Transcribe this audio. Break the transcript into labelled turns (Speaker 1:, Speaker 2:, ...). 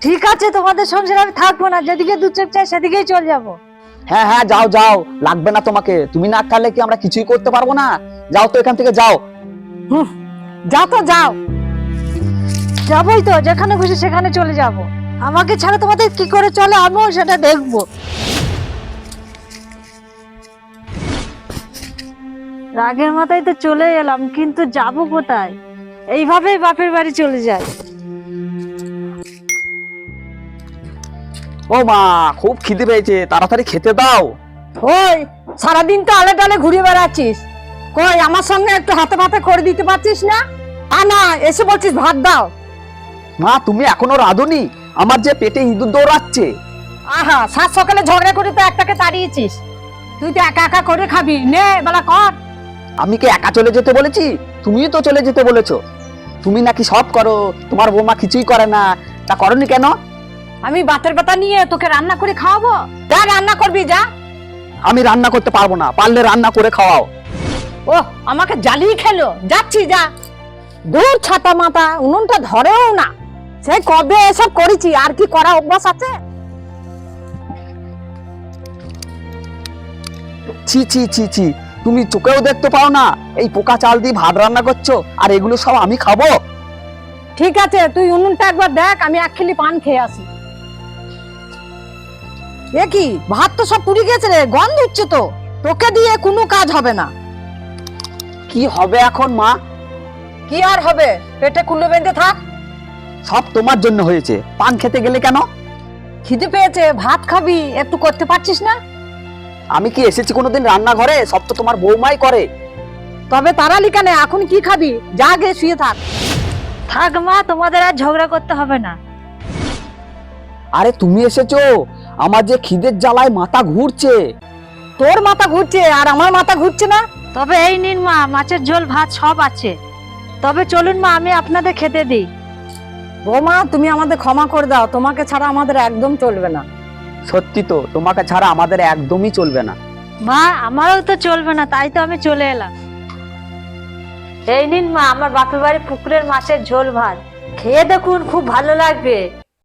Speaker 1: ঠিক আছে, তোমাদের সংসারে আমি থাকবো না, যেদিকে দু চোখ চাই সেদিকেই চলে যাবো।
Speaker 2: হ্যাঁ হ্যাঁ, যাও যাও, লাগবে না তোমাকে। তুমি না থাকলে কি আমরা কিছুই করতে পারবো না? যাও তো এখান থেকে, যাও।
Speaker 1: যাও তো যাও। যাবোই তো, যেখানে খুশি সেখানে চলে যাব। আমাকে ছাড়া তোমাদের কি করে চলে আমিও সেটা দেখবো। রাগের মাথায় তো চলে এলাম, কিন্তু যাব কোথায়? এইভাবেই বাপের বাড়ি চলে যাই।
Speaker 2: ও মা, খুব খিদে পেয়েছে, তাড়াতাড়ি খেতে দাও।
Speaker 1: ওই, সারাদিন তো আলে টালে ঘুরে বেড়াচ্ছিস, কই আমার সঙ্গে একটু হাতে ভাতে করে দিতে পারছিস না? না, এসে বলছিস ভাত দাও।
Speaker 2: মা, তুমি এখনো রাঁধুনি? আমার যে পেটে ইঁদুর দৌড়াচ্ছে।
Speaker 1: আহা, সাত সকালে ঝগড়া করে তো একটাকে তাড়িয়েছিস। তুই তো একা একা করে খাবি, নে বেলা কর।
Speaker 2: আমি কি একা চলে যেতে বলেছি? তুমিই তো চলে যেতে বলেছো। তুমি নাকি সব করো, তোমার বৌমা কিছুই করে না। তা করনি কেন?
Speaker 1: আমি বাতের ব্যথা নিয়ে তোকে রান্না করে খাওয়াবো? যা রান্না করবি যা।
Speaker 2: আমি রান্না করতে পারবো না, পারলে রান্না করে খাওয়াও।
Speaker 1: ও, আমাকে জ্বালিয়ে খেলো, যাচ্ছি যা। দূর ছাতা মাথা, উনুনটা ধরেও না। সেই কবে এসব করেছি, আর কি করা অভ্যাস আছে?
Speaker 2: ছি ছি ছি ছি, তুমি চোখেও দেখতে পাও না এই পোকা চাল দিয়ে ভাত রান্না করছো, আর এগুলো সব আমি খাবো?
Speaker 1: ঠিক আছে, তুই উনুনটা একবার দেখ, আমি এক খিলি পান খেয়ে আসি। এ কি, ভাত তো সব পুড়ে গেছে রে, গন্ধ হচ্ছে তো। তোকে দিয়ে কোনো কাজ হবে না।
Speaker 2: কি হবে এখন মা?
Speaker 1: কি আর হবে, পেটে কুলো বেঁধে থাক।
Speaker 2: সব তোমার জন্য হয়েছে। পান খেতে গেলে কেন?
Speaker 1: খিদে পেয়েছে, ভাত খাবি, একটু করতে পারছিস না?
Speaker 2: আমি কি এসেছি কোনোদিন রান্নাঘরে? সব তো তোমার বৌমাই করে।
Speaker 1: তবে তাড়ালি কেন, এখন কি খাবি? যা গে শুয়ে থাক। থাক মা, তোমাদের আর ঝগড়া করতে হবে না।
Speaker 2: আরে তুমি এসেছো, আমার যে খিদের জ্বালায় মাথা ঘুরছে।
Speaker 1: তোর মাথা ঘুরছে আর আমার মাথা ঘুরছে না? তবে এই নিন মা, মাছের ঝোল ভাত সব আছে। তবে চলুন মা, আমি আপনাদের খেতে দিই। বৌমা, তুমি আমাদের ক্ষমা করে দাও, তোমাকে ছাড়া আমাদের একদম চলবে না।
Speaker 2: সত্যি তো, তোমাকে ছাড়া আমাদের একদমই চলবে না।
Speaker 1: মা, আমারও তো চলবে না, তাই তো আমি চলে এলাম। এই নিন মা, আমার বাপের বাড়ি পুকুরের মাছের ঝোল ভাত, খেয়ে দেখুন, খুব ভালো লাগবে।